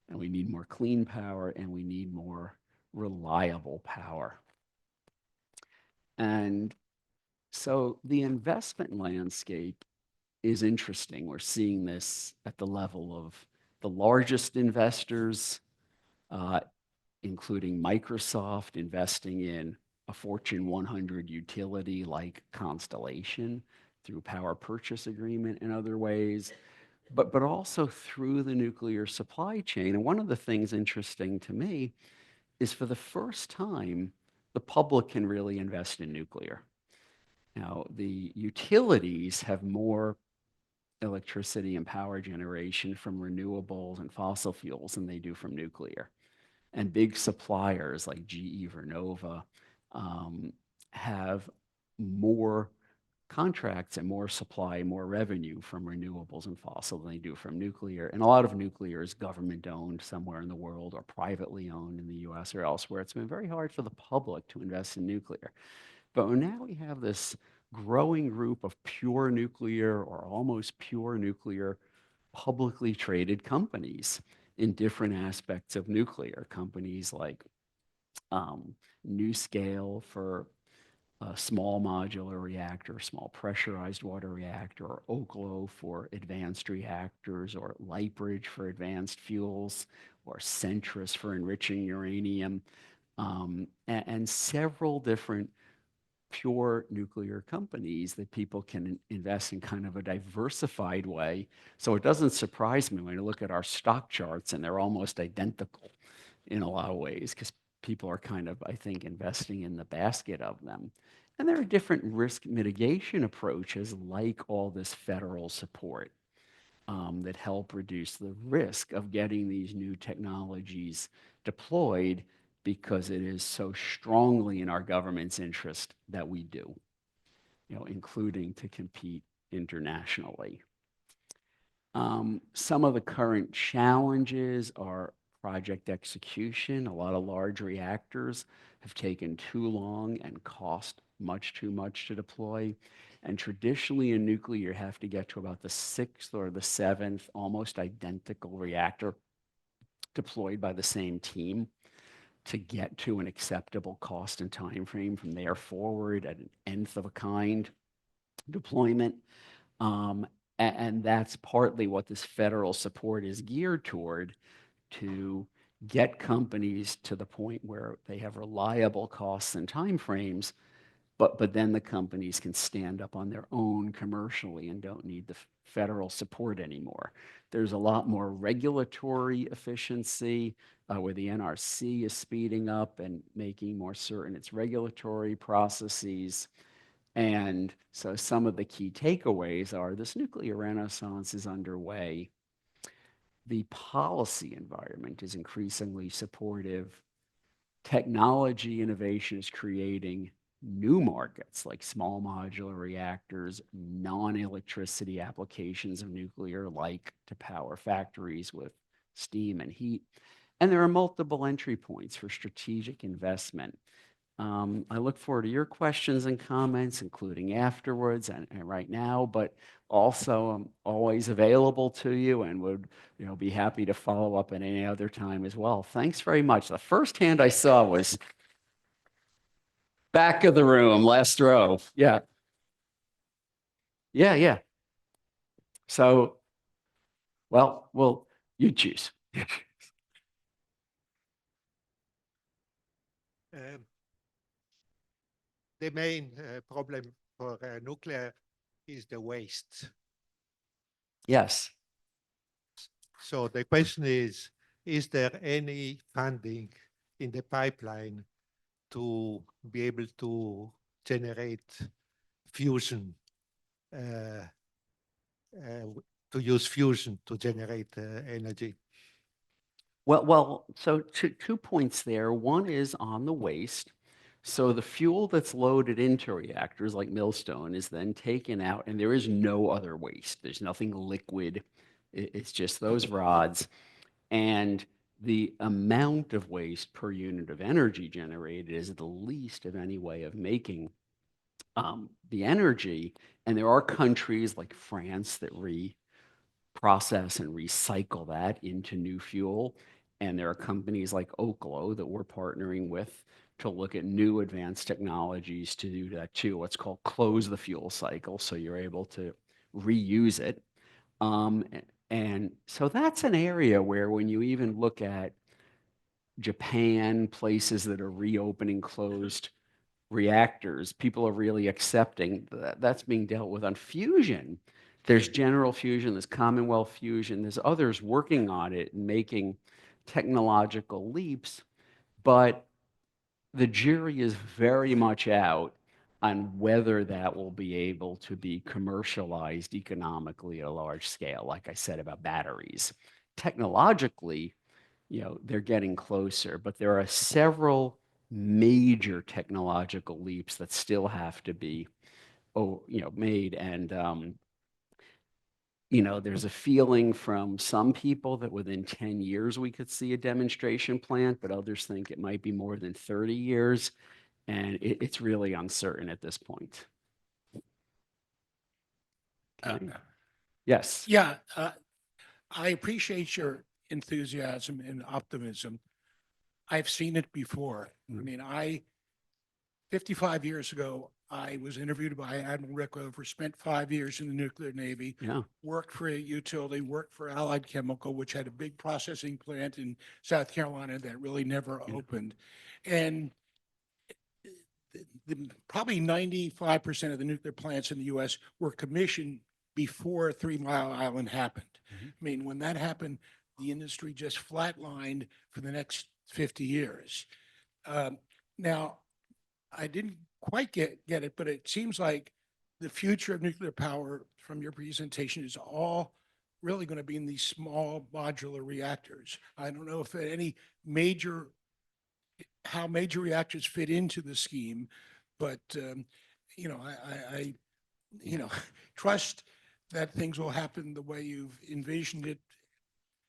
and we need more clean power, and we need more reliable power. And so the investment landscape is interesting. We're seeing this at the level of the largest investors, including Microsoft investing in a Fortune 100 utility like Constellation through power purchase agreement and other ways, but also through the nuclear supply chain. And one of the things interesting to me is for the first time, the public can really invest in nuclear. Now, the utilities have more electricity and power generation from renewables and fossil fuels than they do from nuclear. And big suppliers like GE Vernova have more contracts and more supply, more revenue from renewables and fossil than they do from nuclear. And a lot of nuclear is government owned somewhere in the world or privately owned in the US or elsewhere. It's been very hard for the public to invest in nuclear. But now we have this growing group of pure nuclear or almost pure nuclear publicly traded companies in different aspects of nuclear. Companies like NuScale for a small modular reactor, small pressurized water reactor, or Oklo for advanced reactors, or Lightbridge for advanced fuels, or Centrus for enriching uranium, and several different pure nuclear companies that people can invest in kind of a diversified way. So it doesn't surprise me when you look at our stock charts and they're almost identical in a lot of ways because people are kind of, I think, investing in the basket of them. And there are different risk mitigation approaches like all this federal support that help reduce the risk of getting these new technologies deployed because it is so strongly in our government's interest that we do, including to compete internationally. Some of the current challenges are project execution. A lot of large reactors have taken too long and cost much too much to deploy. And traditionally in nuclear, you have to get to about the 6th or the 7th, almost identical reactor deployed by the same team to get to an acceptable cost and time frame from there forward at an nth of a kind deployment. And that's partly what this federal support is geared toward, to get companies to the point where they have reliable costs and timeframes, but then the companies can stand up on their own commercially and don't need the federal support anymore. There's a lot more regulatory efficiency where the NRC is speeding up and making more certain its regulatory processes. And so some of the key takeaways are this nuclear renaissance is underway. The policy environment is increasingly supportive. Technology innovation is creating new markets like small modular reactors, non-electricity applications of nuclear, like to power factories with steam and heat. And there are multiple entry points for strategic investment. I look forward to your questions and comments, including afterwards and right now, but also I'm always available to you and would be happy to follow up at any other time as well. Thanks very much. The first hand I saw was back of the room, last row. Yeah. Yeah. So, well, you choose. The main problem for nuclear is the waste. Yes. So the question is there any funding in the pipeline to be able to generate fusion, to use fusion to generate energy? Well, so two points there. One is on the waste. So the fuel that's loaded into reactors like millstone is then taken out, and there is no other waste. There's nothing liquid. It's just those rods. And the amount of waste per unit of energy generated is the least of any way of making the energy. And there are countries like France that process and recycle that into new fuel. And there are companies like Oklo that we're partnering with to look at new advanced technologies to do that too, what's called close the fuel cycle. So you're able to reuse it. And so that's an area where when you even look at Japan, places that are reopening closed reactors, people are really accepting that that's being dealt with. On fusion, there's general fusion, there's Commonwealth fusion, there's others working on it and making technological leaps, but the jury is very much out on whether that will be able to be commercialized economically at a large scale, like I said about batteries. Technologically, they're getting closer, but there are several major technological leaps that still have to be made. And, there's a feeling from some people that within 10 years we could see a demonstration plant, but others think it might be more than 30 years. And it's really uncertain at this point. Okay. Yes. Yeah, I appreciate your enthusiasm and optimism. I've seen it before. I mean, 55 years ago, I was interviewed by Admiral Rickover, spent 5 years in the nuclear Navy, Yeah. worked for a utility, worked for Allied Chemical, which had a big processing plant in South Carolina that really never opened. And probably 95% of the nuclear plants in the US were commissioned before 3 Mile Island happened. I mean, when that happened, the industry just flatlined for the next 50 years. Now, I didn't quite get it, but it seems like the future of nuclear power from your presentation is all really going to be in these small modular reactors. I don't know if how major reactors fit into the scheme, but I trust that things will happen the way you've envisioned it,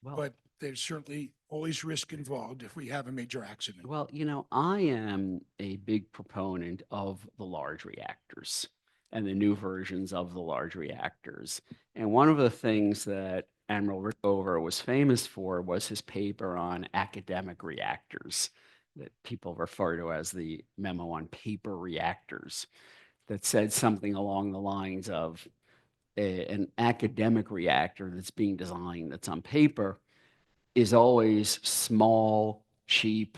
Well, but there's certainly always risk involved if we have a major accident. Well, I am a big proponent of the large reactors and the new versions of the large reactors. And one of the things that Admiral Rickover was famous for was his paper on academic reactors that people refer to as the memo on paper reactors, that said something along the lines of an academic reactor that's being designed that's on paper is always small, cheap,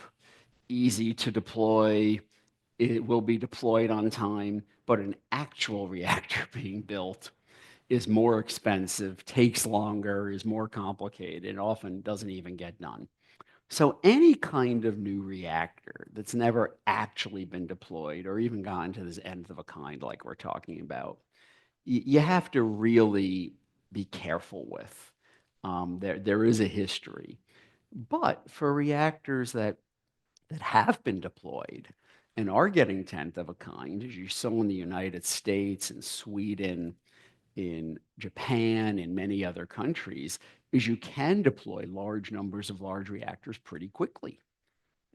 easy to deploy. It will be deployed on time, but an actual reactor being built is more expensive, takes longer, is more complicated, and often doesn't even get done. So any kind of new reactor that's never actually been deployed or even gotten to this nth of a kind like we're talking about, you have to really be careful with. There is a history. But for reactors that have been deployed and are getting 10th of a kind, as you saw in the United States and Sweden, in Japan, and many other countries, is you can deploy large numbers of large reactors pretty quickly.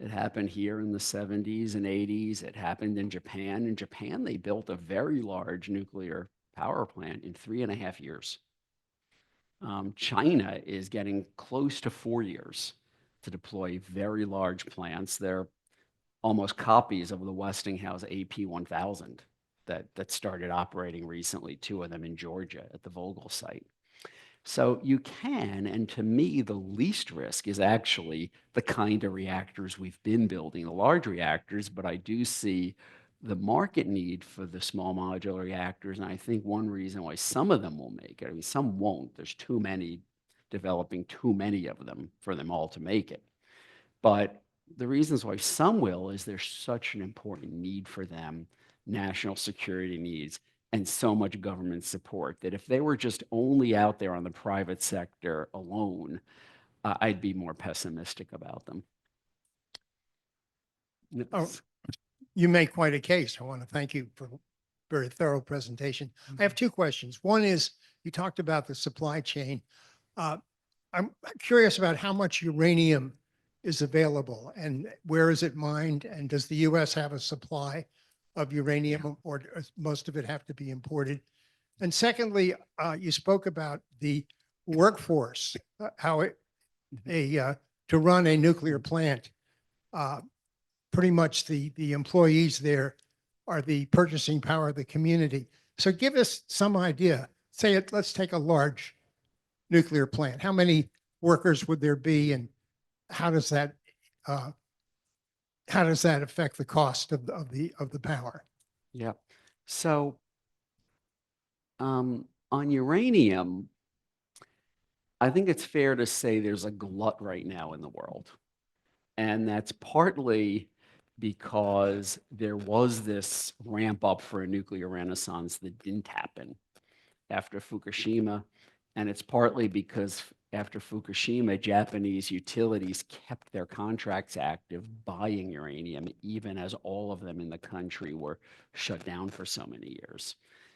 It happened here in the 70s and 80s. It happened in Japan. In Japan, they built a very large nuclear power plant in 3.5 years. China is getting close to 4 years to deploy very large plants. They're almost copies of the Westinghouse AP1000 that started operating recently, 2 of them in Georgia at the Vogtle site. So you can, and to me, the least risk is actually the kind of reactors we've been building, the large reactors, but I do see the market need for the small modular reactors, and I think one reason why some of them will make it, I mean, some won't, there's too many, developing too many of them for them all to make it. But the reasons why some will is there's such an important need for them, national security needs, and so much government support that if they were just only out there on the private sector alone, I'd be more pessimistic about them. Oh, you make quite a case. I want to thank you for a very thorough presentation. I have 2 questions. One is, you talked about the supply chain. I'm curious about how much uranium is available and where is it mined? And does the US have a supply of uranium, or does most of it have to be imported? And secondly, you spoke about the workforce, how to run a nuclear plant, pretty much the employees there are the purchasing power of the community. So give us some idea. Let's take a large nuclear plant. How many workers would there be, and how does that affect the cost of the power? Yeah. So on uranium, I think it's fair to say there's a glut right now in the world. And that's partly because there was this ramp up for a nuclear renaissance that didn't happen after Fukushima. And it's partly because after Fukushima, Japanese utilities kept their contracts active buying uranium, even as all of them in the country were shut down for so many years.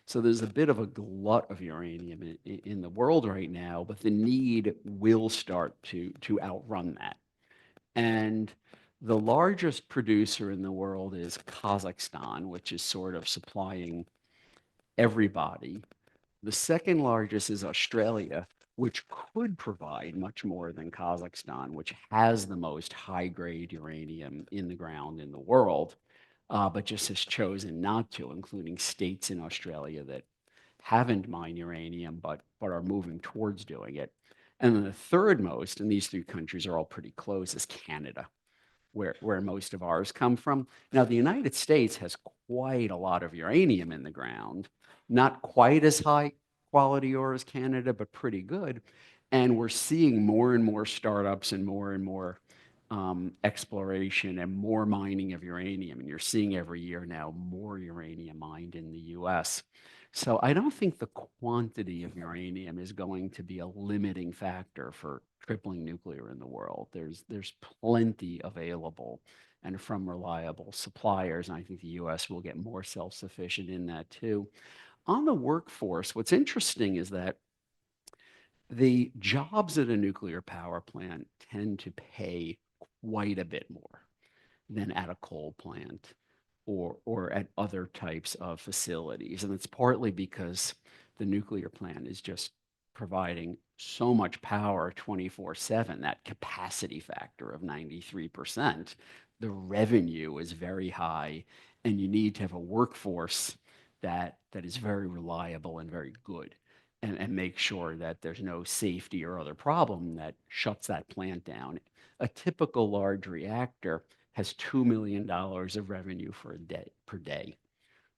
So there's a bit of a glut of uranium in the world right now, but the need will start to outrun that. And the largest producer in the world is Kazakhstan, which is sort of supplying everybody. The second largest is Australia, which could provide much more than Kazakhstan, which has the most high-grade uranium in the ground in the world, but just has chosen not to, including states in Australia that haven't mined uranium but are moving towards doing it. And then the third most, and these three countries are all pretty close, is Canada, where most of ours come from. Now, the United States has quite a lot of uranium in the ground, not quite as high quality ore as Canada, but pretty good. And we're seeing more and more startups and more exploration and more mining of uranium. And you're seeing every year now more uranium mined in the US. So I don't think the quantity of uranium is going to be a limiting factor for tripling nuclear in the world. There's plenty available and from reliable suppliers. And I think the US will get more self-sufficient in that too. On the workforce, what's interesting is that the jobs at a nuclear power plant tend to pay quite a bit more than at a coal plant or at other types of facilities. And it's partly because the nuclear plant is just providing so much power 24/7, that capacity factor of 93%. The revenue is very high, and you need to have a workforce that is very reliable and very good, and make sure that there's no safety or other problem that shuts that plant down. A typical large reactor has $2 million of revenue for a day per day.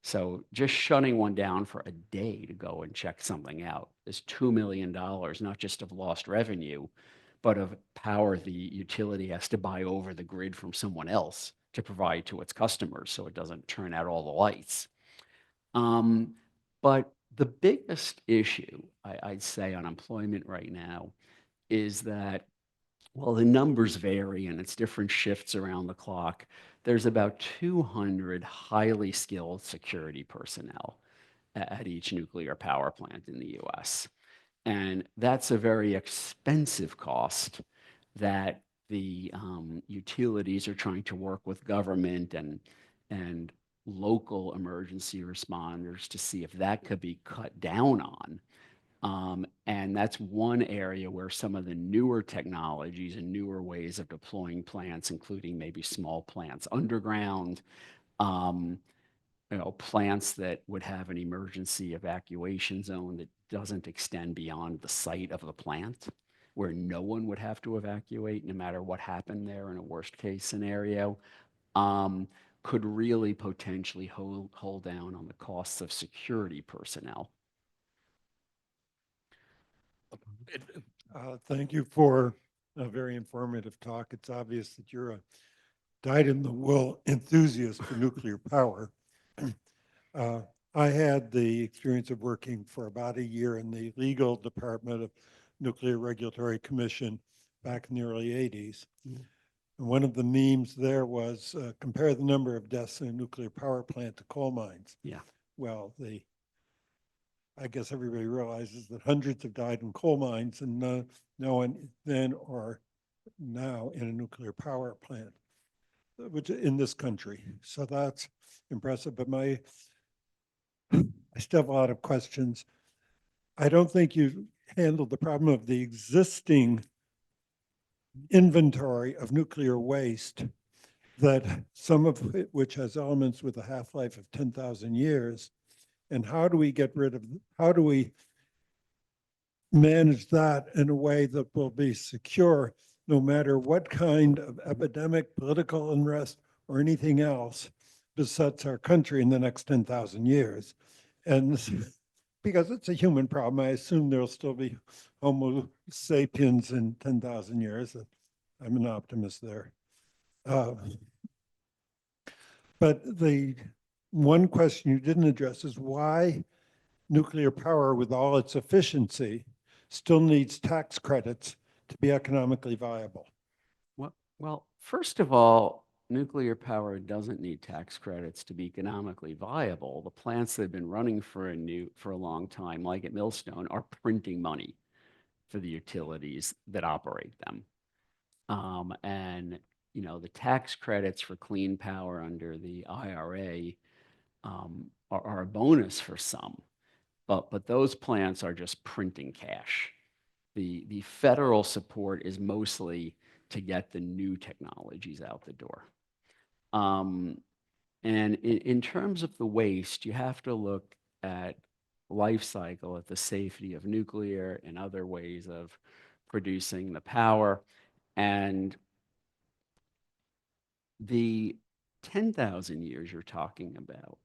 So just shutting one down for a day to go and check something out is $2 million, not just of lost revenue, but of power the utility has to buy over the grid from someone else to provide to its customers so it doesn't turn out all the lights. But the biggest issue, I'd say, on employment right now is that, well, the numbers vary and it's different shifts around the clock. There's about 200 highly skilled security personnel at each nuclear power plant in the US. And that's a very expensive cost that the utilities are trying to work with government and local emergency responders to see if that could be cut down on. And that's one area where some of the newer technologies and newer ways of deploying plants, including maybe small plants underground, plants that would have an emergency evacuation zone that doesn't extend beyond the site of the plant, where no one would have to evacuate no matter what happened there in a worst case scenario, could really potentially hold down on the costs of security personnel. Thank you for a very informative talk. It's obvious that you're a dyed-in-the-wool enthusiast for nuclear power. I had the experience of working for about a year in the legal department of Nuclear Regulatory Commission back in the early 80s. And one of the memes there was compare the number of deaths in a nuclear power plant to coal mines. Yeah. Well, I guess everybody realizes that hundreds have died in coal mines and no one then or now in a nuclear power plant, which in this country. So that's impressive. But I still have a lot of questions. I don't think you handled the problem of the existing inventory of nuclear waste, that some of it, which has elements with a half-life of 10,000 years. And how do we manage that in a way that will be secure, no matter what kind of epidemic, political unrest, or anything else besets our country in the next 10,000 years? And because it's a human problem, I assume there'll still be Homo sapiens in 10,000 years. I'm an optimist there. But the one question you didn't address is why nuclear power, with all its efficiency, still needs tax credits to be economically viable. Well, first of all, nuclear power doesn't need tax credits to be economically viable. The plants that have been running for a long time, like at Millstone, are printing money for the utilities that operate them. And the tax credits for clean power under the IRA are a bonus for some, but those plants are just printing cash. The federal support is mostly to get the new technologies out the door. And in terms of the waste, you have to look at life cycle, at the safety of nuclear and other ways of producing the power. And the 10,000 years you're talking about,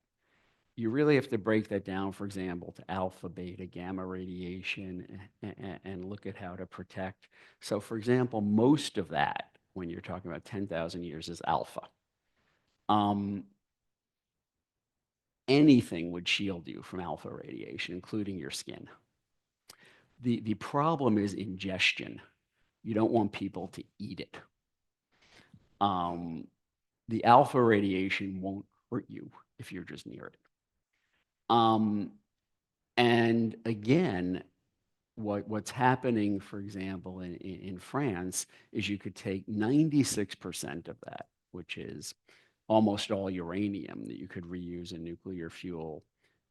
you really have to break that down, for example, to alpha, beta, gamma radiation and look at how to protect. So for example, most of that, when you're talking about 10,000 years, is alpha. Anything would shield you from alpha radiation, including your skin. The problem is ingestion. You don't want people to eat it. The alpha radiation won't hurt you if you're just near it. And again, what's happening, for example, in France, is you could take 96% of that, which is almost all uranium that you could reuse in nuclear fuel,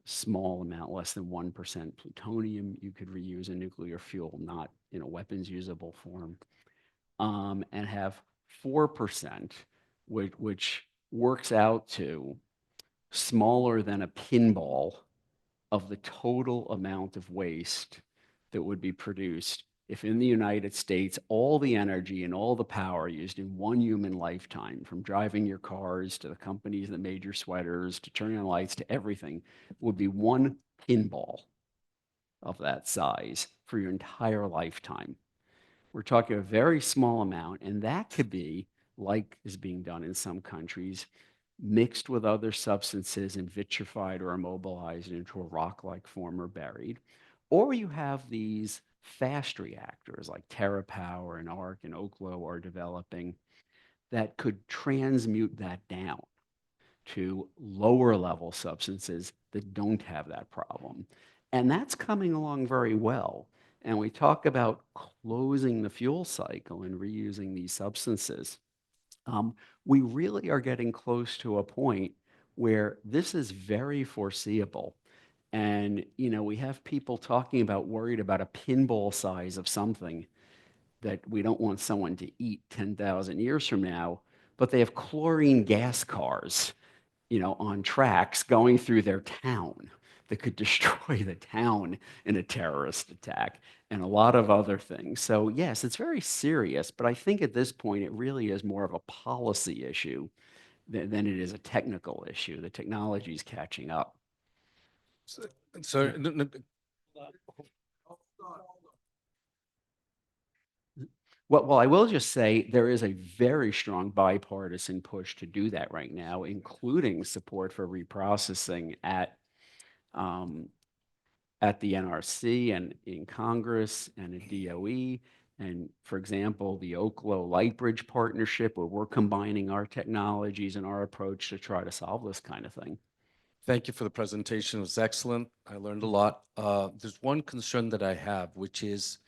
small amount, less than 1% plutonium you could reuse in nuclear fuel, not in a weapons usable form, and have 4%, which works out to smaller than a pinball of the total amount of waste that would be produced if in the United States, all the energy and all the power used in one human lifetime, from driving your cars to the companies that made your sweaters to turning on lights to everything, would be one pinball of that size for your entire lifetime. We're talking a very small amount, and that could be, like is being done in some countries, mixed with other substances and vitrified or immobilized into a rock-like form or buried. Or you have these fast reactors like TerraPower and ARC and Oklo are developing that could transmute that down to lower level substances that don't have that problem. And that's coming along very well. And we talk about closing the fuel cycle and reusing these substances. We really are getting close to a point where this is very foreseeable. And, we have people talking about worried about a pinball size of something that we don't want someone to eat 10,000 years from now, but they have chlorine gas cars, on tracks going through their town that could destroy the town in a terrorist attack and a lot of other things. So yes, it's very serious, but I think at this point it really is more of a policy issue than it is a technical issue. The technology is catching up. So, Well, I will just say there is a very strong bipartisan push to do that right now, including support for reprocessing at the NRC and in Congress and at DOE. And for example, the Oklo Lightbridge partnership, where we're combining our technologies and our approach to try to solve this kind of thing. thank you for the presentation. It was excellent. I learned a lot. There's one concern that I have, which is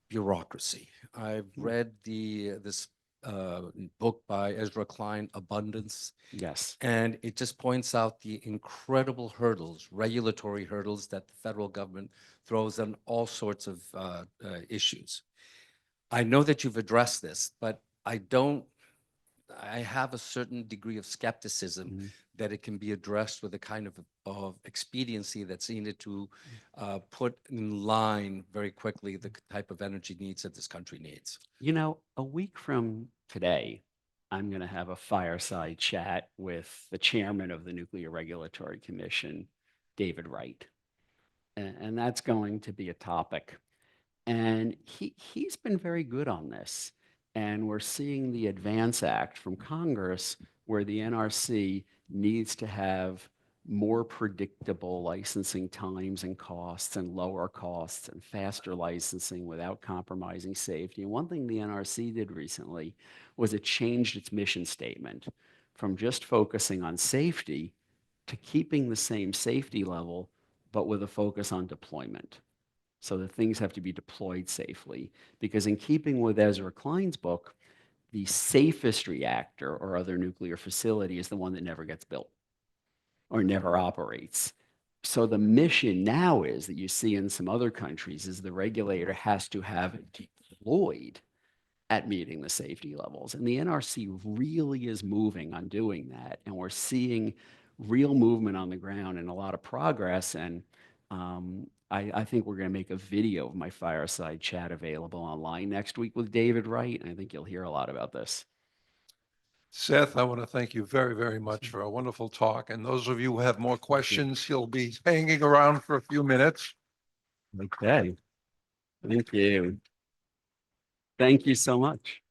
bureaucracy. I've read this book by Ezra Klein, Abundance, Yes. and it just points out the incredible hurdles, regulatory hurdles that the federal government throws on all sorts of issues. I know that you've addressed this, but I have a certain degree of skepticism that it can be addressed with a kind of expediency that's needed to put in line very quickly the type of energy needs that this country needs. A week from today, I'm going to have a fireside chat with the chairman of the Nuclear Regulatory Commission, David Wright. And that's going to be a topic. And he's been very good on this. And we're seeing the Advance Act from Congress where the NRC needs to have more predictable licensing times and costs and lower costs and faster licensing without compromising safety. And one thing the NRC did recently was it changed its mission statement from just focusing on safety to keeping the same safety level, but with a focus on deployment. So that things have to be deployed safely. Because in keeping with Ezra Klein's book, the safest reactor or other nuclear facility is the one that never gets built or never operates. So the mission now is that you see in some other countries is the regulator has to have it deployed at meeting the safety levels. And the NRC really is moving on doing that. And we're seeing real movement on the ground and a lot of progress. And I think we're going to make a video of my fireside chat available online next week with David Wright. And I think you'll hear a lot about this. Seth, I want to thank you very, very much for a wonderful talk. And those of you who have more questions, he'll be hanging around for a few minutes. Okay. Thank you. Thank you so much.